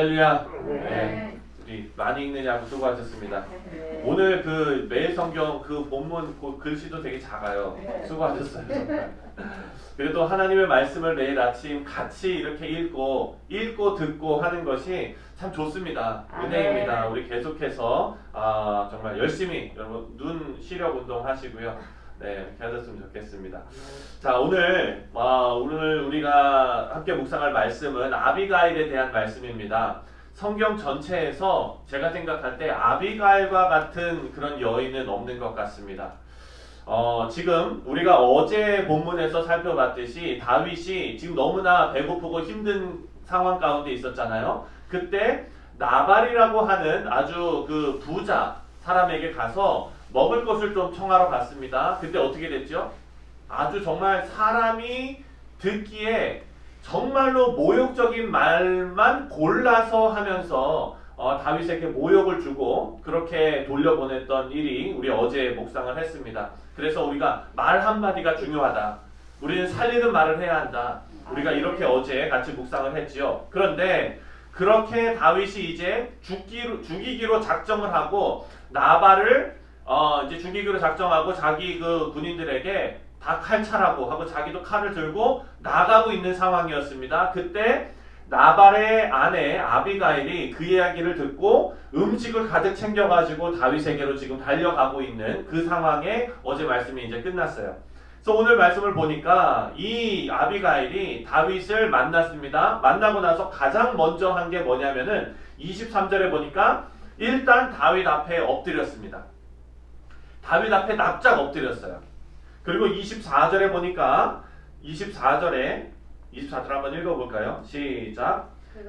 할렐루야. 네. 우리 많이 읽느냐고 수고하셨습니다. 오늘 그 매일 성경 그 본문 그 글씨도 되게 작아요. 수고하셨어요. 정말. 그래도 하나님의 말씀을 매일 아침 같이 이렇게 읽고 듣고 하는 것이 참 좋습니다. 은혜입니다. 우리 계속해서 정말 열심히 여러분 눈 시력 운동 하시고요. 네, 이렇게 하셨으면 좋겠습니다. 자, 오늘 우리가 함께 묵상할 말씀은 아비가일에 대한 말씀입니다. 성경 전체에서 제가 생각할 때 아비가일과 같은 그런 여인은 없는 것 같습니다. 지금 우리가 어제 본문에서 살펴봤듯이 다윗이 지금 너무나 배고프고 힘든 상황 가운데 있었잖아요. 그때 나발이라고 하는 아주 그 부자 사람에게 가서 먹을 것을 좀 청하러 갔습니다. 그때 어떻게 됐죠? 아주 정말 사람이 듣기에 정말로 모욕적인 말만 골라서 하면서 다윗에게 모욕을 주고 그렇게 돌려보냈던 일이 우리 어제 묵상을 했습니다. 그래서 우리가 말 한마디가 중요하다. 우리는 살리는 말을 해야 한다. 우리가 이렇게 어제 같이 묵상을 했지요. 그런데 그렇게 다윗이 이제 죽이기로 작정을 하고 나발을 이제 죽이기로 작정하고 자기 그 군인들에게 다 칼차라고 하고 자기도 칼을 들고 나가고 있는 상황이었습니다. 그때 나발의 아내 아비가일이 그 이야기를 듣고 음식을 가득 챙겨가지고 다윗에게로 지금 달려가고 있는 그 상황에 어제 말씀이 이제 끝났어요. 그래서 오늘 말씀을 보니까 이 아비가일이 다윗을 만났습니다. 만나고 나서 가장 먼저 한 게 뭐냐면은 23절에 보니까 일단 다윗 앞에 엎드렸습니다. 다윗 앞에 납작 엎드렸어요. 그리고 24절에 보니까 24절 한번 읽어볼까요? 시작.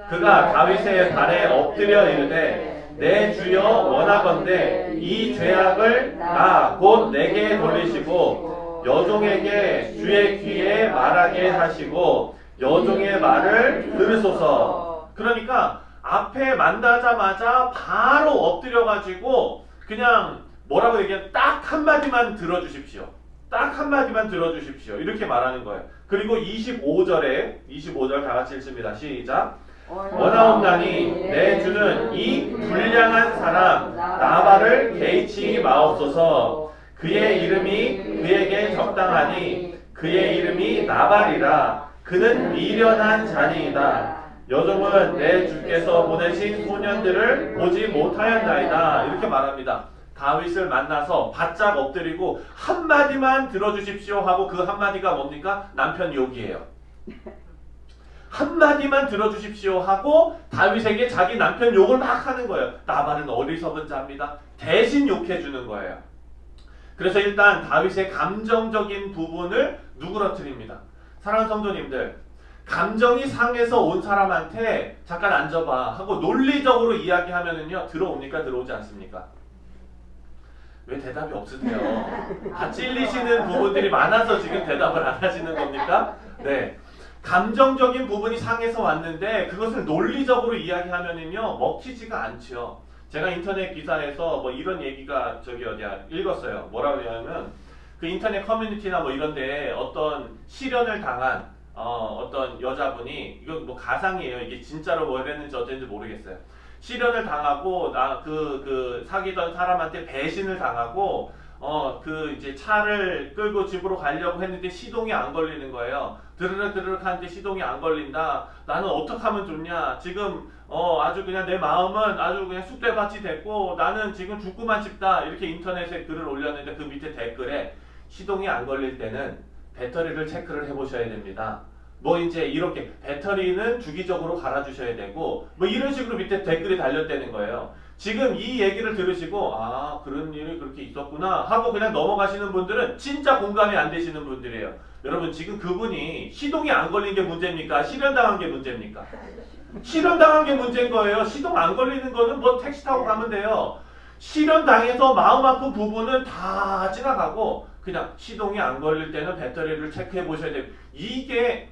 그가 다윗의 발에 엎드려 이르되 내 주여 원하건대 이 죄악을 나 곧 내게 돌리시고 여종에게 주의 귀에 말하게 하시고 여종의 말을 들으소서. 그러니까 앞에 만나자마자 바로 엎드려가지고 그냥 뭐라고 얘기하면 딱 한마디만 들어주십시오. 딱 한마디만 들어주십시오. 이렇게 말하는 거예요. 그리고 25절 다 같이 읽습니다. 시작. 원하옵나니 내 주는 이 불량한 사람 나발을 개의치 마옵소서. 그의 이름이 그에게 적당하니 그의 이름이 나발이라. 그는 미련한 자니이다. 여종은 내 주께서 보내신 소년들을 보지 못하였나이다. 이렇게 말합니다. 다윗을 만나서 바짝 엎드리고 한마디만 들어주십시오 하고 그 한마디가 뭡니까? 남편 욕이에요. 한마디만 들어주십시오 하고 다윗에게 자기 남편 욕을 막 하는 거예요. 나발은 어리석은 자입니다. 대신 욕해주는 거예요. 그래서 일단 다윗의 감정적인 부분을 누그러뜨립니다. 사랑하는 성도님들, 감정이 상해서 온 사람한테 잠깐 앉아봐 하고 논리적으로 이야기하면은요 들어옵니까? 들어오지 않습니까? 왜 대답이 없으세요? 다 찔리시는 부분들이 많아서 지금 대답을 안 하시는 겁니까? 네. 감정적인 부분이 상해서 왔는데 그것을 논리적으로 이야기하면은요 먹히지가 않죠. 제가 인터넷 기사에서 뭐 이런 얘기가 읽었어요. 뭐라고 하냐면 그 인터넷 커뮤니티나 뭐 이런데 어떤 실연을 당한 어떤 여자분이 이거 뭐 가상이에요. 이게 진짜로 뭐 이랬는지 어땠는지 모르겠어요. 실연을 당하고 그 사귀던 사람한테 배신을 당하고 이제 차를 끌고 집으로 가려고 했는데 시동이 안 걸리는 거예요. 드르륵 하는데 시동이 안 걸린다. 나는 어떻게 하면 좋냐? 지금 아주 그냥 내 마음은 아주 그냥 쑥대밭이 됐고 나는 지금 죽고만 싶다. 이렇게 인터넷에 글을 올렸는데 그 밑에 댓글에 시동이 안 걸릴 때는 배터리를 체크를 해보셔야 됩니다. 뭐 이제 이렇게 배터리는 주기적으로 갈아주셔야 되고 뭐 이런 식으로 밑에 댓글이 달렸다는 거예요. 지금 이 얘기를 들으시고 그런 일이 그렇게 있었구나 하고 그냥 넘어가시는 분들은 진짜 공감이 안 되시는 분들이에요. 여러분 지금 그분이 시동이 안 걸린 게 문제입니까? 실현당한 게 문제입니까? 실현당한 게 문제인 거예요. 시동 안 걸리는 거는 뭐 택시 타고 가면 돼요. 실현당해서 마음 아픈 부분은 다 지나가고 그냥 시동이 안 걸릴 때는 배터리를 체크해 보셔야 돼요. 이게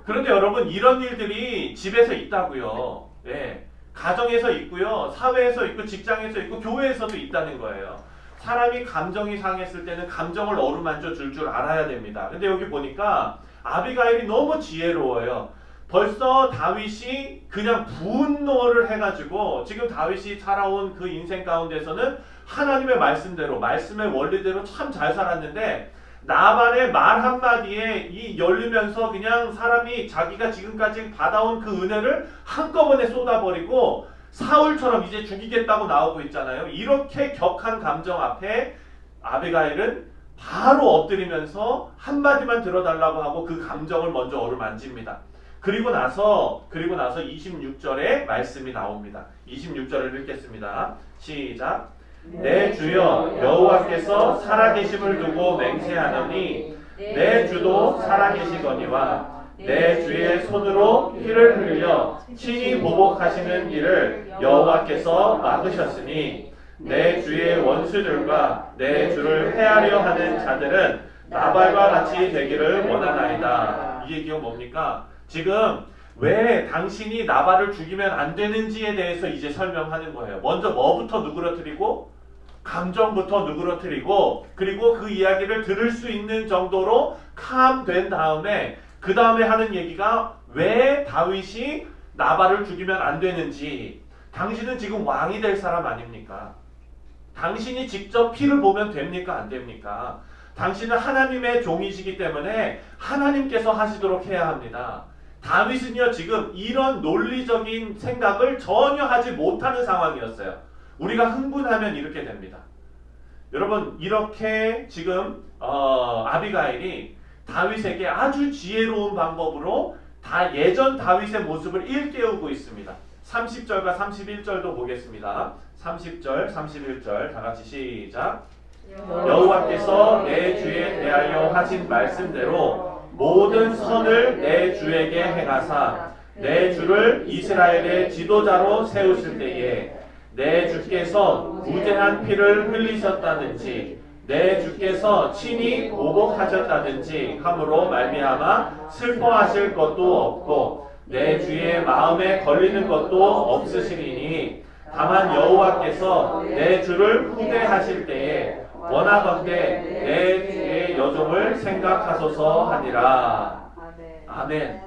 그런데 여러분 이런 일들이 집에서 있다고요. 네. 가정에서 있고요. 사회에서 있고 직장에서 있고 교회에서도 있다는 거예요. 사람이 감정이 상했을 때는 감정을 어루만져 줄 알아야 됩니다. 근데 여기 보니까 아비가일이 너무 지혜로워요. 벌써 다윗이 그냥 분노를 해가지고 지금 다윗이 살아온 그 인생 가운데서는 하나님의 말씀대로 말씀의 원리대로 참 잘 살았는데 나발의 말 한마디에 이 열리면서 그냥 사람이 자기가 지금까지 받아온 그 은혜를 한꺼번에 쏟아버리고 사울처럼 이제 죽이겠다고 나오고 있잖아요. 이렇게 격한 감정 앞에 아비가일은 바로 엎드리면서 한마디만 들어달라고 하고 그 감정을 먼저 어루만집니다. 그리고 나서 26절에 말씀이 나옵니다. 26절을 읽겠습니다. 시작. 내 주여 여호와께서 살아계심을 두고 맹세하노니 내 주도 살아계시거니와 내 주의 손으로 피를 흘려 친히 보복하시는 일을 여호와께서 막으셨으니 내 주의 원수들과 내 주를 해하려 하는 자들은 나발과 같이 되기를 원하나이다. 이 얘기가 뭡니까? 지금 왜 당신이 나발을 죽이면 안 되는지에 대해서 이제 설명하는 거예요. 먼저 뭐부터 누그러뜨리고 감정부터 누그러뜨리고 그리고 그 이야기를 들을 수 있는 정도로 캄된 다음에 그 다음에 하는 얘기가 왜 다윗이 나발을 죽이면 안 되는지. 당신은 지금 왕이 될 사람 아닙니까? 당신이 직접 피를 보면 됩니까? 안 됩니까? 당신은 하나님의 종이시기 때문에 하나님께서 하시도록 해야 합니다. 다윗은요 지금 이런 논리적인 생각을 전혀 하지 못하는 상황이었어요. 우리가 흥분하면 이렇게 됩니다. 여러분 이렇게 지금 아비가일이 다윗에게 아주 지혜로운 방법으로 다 예전 다윗의 모습을 일깨우고 있습니다. 30절과 31절도 보겠습니다. 30절, 31절 다 같이 시작. 여호와께서 내 주에 대하여 하신 말씀대로 모든 선을 내 주에게 행하사 내 주를 이스라엘의 지도자로 세우실 때에 내 주께서 무죄한 피를 흘리셨다든지 내 주께서 친히 보복하셨다든지 함으로 말미암아 슬퍼하실 것도 없고 내 주의 마음에 걸리는 것도 없으시리니 다만 여호와께서 내 주를 후대하실 때에 원하건대 내 주의 여종을 생각하소서 하니라. 아멘.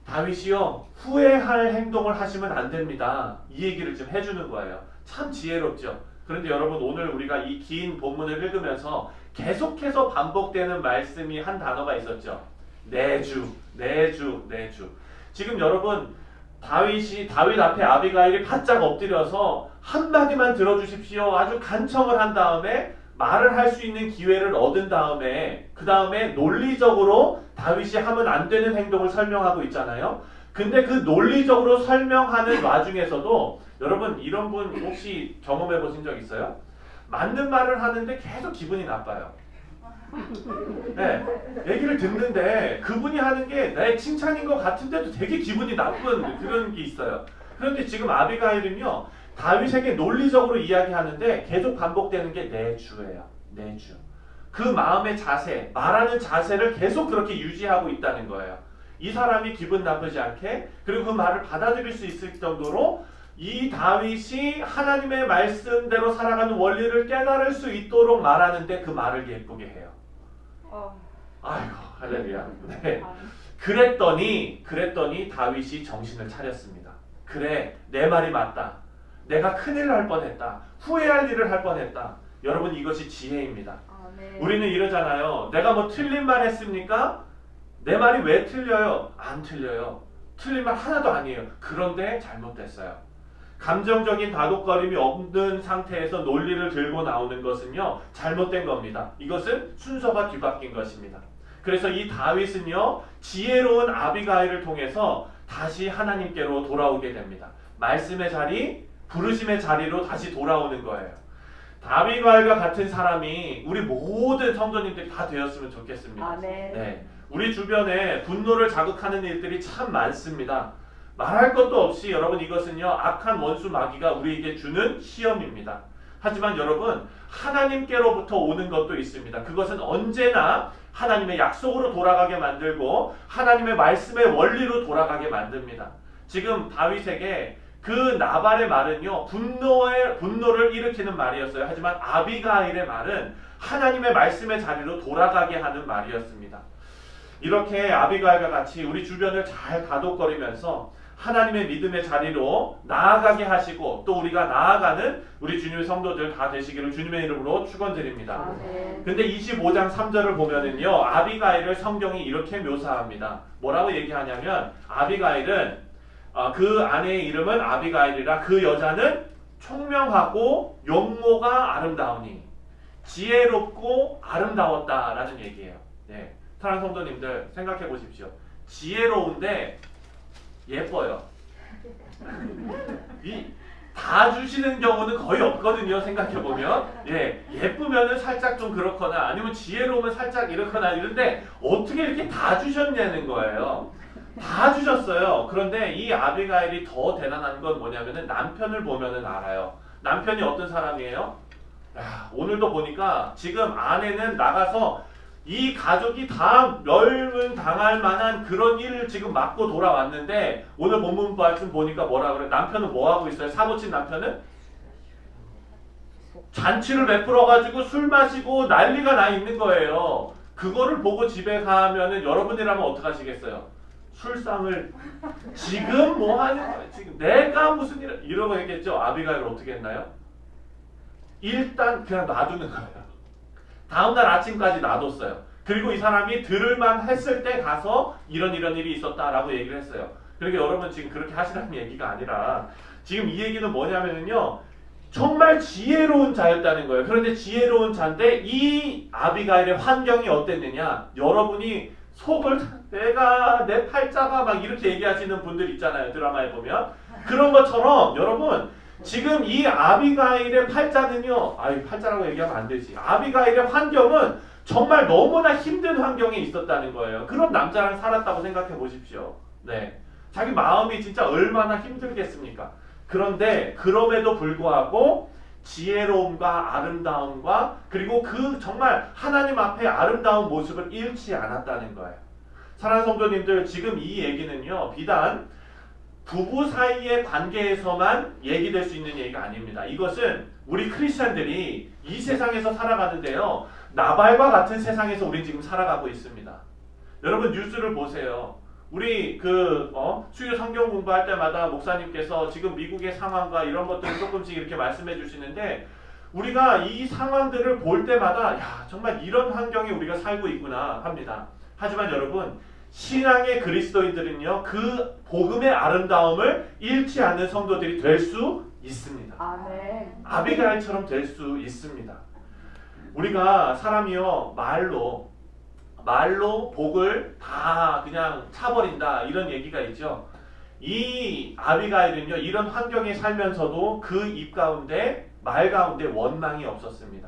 다윗이요 후회할 행동을 하시면 안 됩니다. 이 얘기를 좀 해주는 거예요. 참 지혜롭죠. 그런데 여러분 오늘 우리가 이 긴 본문을 읽으면서 계속해서 반복되는 말씀이 한 단어가 있었죠. 내 주, 내 주, 내 주. 지금 여러분 다윗 앞에 아비가일이 바짝 엎드려서 한마디만 들어주십시오. 아주 간청을 한 다음에 말을 할 수 있는 기회를 얻은 다음에 그 다음에 논리적으로 다윗이 하면 안 되는 행동을 설명하고 있잖아요. 근데 그 논리적으로 설명하는 와중에서도 여러분 이런 분 혹시 경험해 보신 적 있어요? 맞는 말을 하는데 계속 기분이 나빠요. 네, 얘기를 듣는데 그분이 하는 게 내 칭찬인 것 같은데도 되게 기분이 나쁜 그런 게 있어요. 그런데 지금 아비가일은요 다윗에게 논리적으로 이야기하는데 계속 반복되는 게 내 주예요. 내 주. 그 마음의 자세, 말하는 자세를 계속 그렇게 유지하고 있다는 거예요. 이 사람이 기분 나쁘지 않게 그리고 그 말을 받아들일 수 있을 정도로 이 다윗이 하나님의 말씀대로 살아가는 원리를 깨달을 수 있도록 말하는데 그 말을 예쁘게 해요. 아이고 할렐루야. 네. 그랬더니 다윗이 정신을 차렸습니다. 그래 내 말이 맞다. 내가 큰일 날 뻔했다. 후회할 일을 할 뻔했다. 여러분 이것이 지혜입니다. 우리는 이러잖아요. 내가 뭐 틀린 말 했습니까? 내 말이 왜 틀려요? 안 틀려요. 틀린 말 하나도 아니에요. 그런데 잘못됐어요. 감정적인 다독거림이 없는 상태에서 논리를 들고 나오는 것은요 잘못된 겁니다. 이것은 순서가 뒤바뀐 것입니다. 그래서 이 다윗은요 지혜로운 아비가일을 통해서 다시 하나님께로 돌아오게 됩니다. 말씀의 자리, 부르심의 자리로 다시 돌아오는 거예요. 다윗과 같은 사람이 우리 모든 성도님들이 다 되었으면 좋겠습니다. 네. 우리 주변에 분노를 자극하는 일들이 참 많습니다. 말할 것도 없이 여러분 이것은요 악한 원수 마귀가 우리에게 주는 시험입니다. 하지만 여러분 하나님께로부터 오는 것도 있습니다. 그것은 언제나 하나님의 약속으로 돌아가게 만들고 하나님의 말씀의 원리로 돌아가게 만듭니다. 지금 다윗에게 그 나발의 말은요 분노를 일으키는 말이었어요. 하지만 아비가일의 말은 하나님의 말씀의 자리로 돌아가게 하는 말이었습니다. 이렇게 아비가일과 같이 우리 주변을 잘 다독거리면서 하나님의 믿음의 자리로 나아가게 하시고 또 우리가 나아가는 우리 주님의 성도들 다 되시기를 주님의 이름으로 축원드립니다. 근데 25장 3절을 보면은요, 아비가일을 성경이 이렇게 묘사합니다. 뭐라고 얘기하냐면 아비가일은 그 아내의 이름은 아비가일이라 그 여자는 총명하고 용모가 아름다우니 지혜롭고 아름다웠다라는 얘기예요. 네. 사랑하는 성도님들 생각해 보십시오. 지혜로운데 예뻐요. 다 주시는 경우는 거의 없거든요. 생각해 보면 예쁘면은 살짝 좀 그렇거나 아니면 지혜로우면 살짝 이렇거나 이런데 어떻게 이렇게 다 주셨냐는 거예요. 다 주셨어요. 그런데 이 아비가일이 더 대단한 건 뭐냐면은 남편을 보면은 알아요. 남편이 어떤 사람이에요? 오늘도 보니까 지금 아내는 나가서 이 가족이 다 멸문당할 만한 그런 일을 지금 맞고 돌아왔는데 오늘 본문 말씀 보니까 뭐라 그래? 남편은 뭐 하고 있어요? 사고친 남편은 잔치를 베풀어가지고 술 마시고 난리가 나 있는 거예요. 그거를 보고 집에 가면은 여러분이라면 어떡하시겠어요? 술상을 지금 뭐 하는 거야? 지금 내가 무슨 일 이러고 얘기했죠. 아비가일 어떻게 했나요? 일단 그냥 놔두는 거예요. 다음날 아침까지 놔뒀어요. 그리고 이 사람이 들을만 했을 때 가서 이런 일이 있었다라고 얘기를 했어요. 그러니까 여러분 지금 그렇게 하시라는 얘기가 아니라 지금 이 얘기는 뭐냐면요, 정말 지혜로운 자였다는 거예요. 그런데 지혜로운 자인데 이 아비가일의 환경이 어땠느냐? 여러분이 속을 내가 내 팔자가 막 이렇게 얘기하시는 분들 있잖아요. 드라마에 보면 그런 것처럼 여러분 지금 이 아비가일의 팔자는요, 팔자라고 얘기하면 안 되지. 아비가일의 환경은 정말 너무나 힘든 환경에 있었다는 거예요. 그런 남자랑 살았다고 생각해 보십시오. 네, 자기 마음이 진짜 얼마나 힘들겠습니까? 그런데 그럼에도 불구하고 지혜로움과 아름다움과 그리고 그 정말 하나님 앞에 아름다운 모습을 잃지 않았다는 거예요. 사랑하는 성도님들, 지금 이 얘기는요, 비단 부부 사이의 관계에서만 얘기될 수 있는 얘기가 아닙니다. 이것은 우리 크리스찬들이 이 세상에서 살아가는데요, 나발과 같은 세상에서 우리 지금 살아가고 있습니다. 여러분 뉴스를 보세요. 우리 수요 성경 공부할 때마다 목사님께서 지금 미국의 상황과 이런 것들을 조금씩 이렇게 말씀해 주시는데 우리가 이 상황들을 볼 때마다 정말 이런 환경에 우리가 살고 있구나 합니다. 하지만 여러분, 신앙의 그리스도인들은요, 그 복음의 아름다움을 잃지 않는 성도들이 될 수 있습니다. 아멘. 아비가일처럼 될 수 있습니다. 우리가 사람이요, 말로 복을 다 그냥 차버린다 이런 얘기가 있죠. 이 아비가일은요, 이런 환경에 살면서도 그 입 가운데 말 가운데 원망이 없었습니다.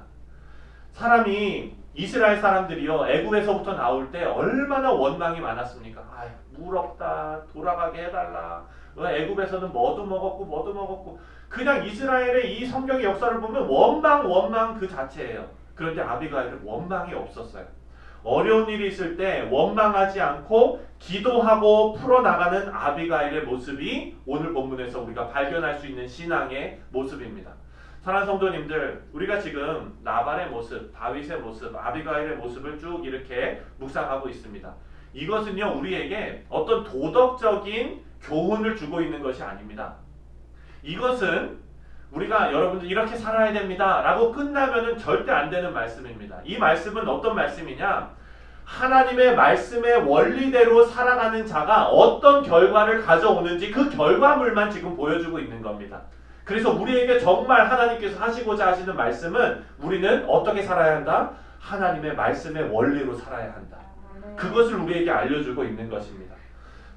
사람이 이스라엘 사람들이요, 애굽에서부터 나올 때 얼마나 원망이 많았습니까? 물 없다, 돌아가게 해달라. 애굽에서는 뭐도 먹었고 그냥 이스라엘의 이 성경의 역사를 보면 원망 그 자체예요. 그런데 아비가일은 원망이 없었어요. 어려운 일이 있을 때 원망하지 않고 기도하고 풀어나가는 아비가일의 모습이 오늘 본문에서 우리가 발견할 수 있는 신앙의 모습입니다. 사랑하는 성도님들, 우리가 지금 나발의 모습, 다윗의 모습, 아비가일의 모습을 쭉 이렇게 묵상하고 있습니다. 이것은요, 우리에게 어떤 도덕적인 교훈을 주고 있는 것이 아닙니다. 이것은 우리가 여러분들 이렇게 살아야 됩니다 라고 끝나면은 절대 안 되는 말씀입니다. 이 말씀은 어떤 말씀이냐? 하나님의 말씀의 원리대로 살아가는 자가 어떤 결과를 가져오는지 그 결과물만 지금 보여주고 있는 겁니다. 그래서 우리에게 정말 하나님께서 하시고자 하시는 말씀은 우리는 어떻게 살아야 한다? 하나님의 말씀의 원리로 살아야 한다. 그것을 우리에게 알려주고 있는 것입니다.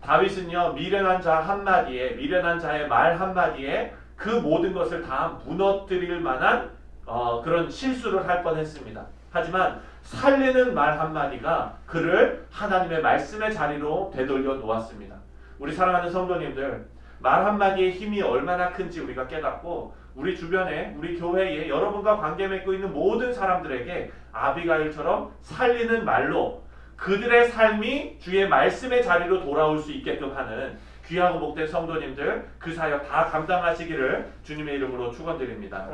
다윗은요, 미련한 자 한마디에, 미련한 자의 말 한마디에 그 모든 것을 다 무너뜨릴 만한 그런 실수를 할 뻔했습니다. 하지만 살리는 말 한마디가 그를 하나님의 말씀의 자리로 되돌려 놓았습니다. 우리 사랑하는 성도님들, 말 한마디의 힘이 얼마나 큰지 우리가 깨닫고 우리 주변에, 우리 교회에 여러분과 관계 맺고 있는 모든 사람들에게 아비가일처럼 살리는 말로 그들의 삶이 주의 말씀의 자리로 돌아올 수 있게끔 하는 귀하고 복된 성도님들, 그 사역 다 감당하시기를 주님의 이름으로 축원드립니다.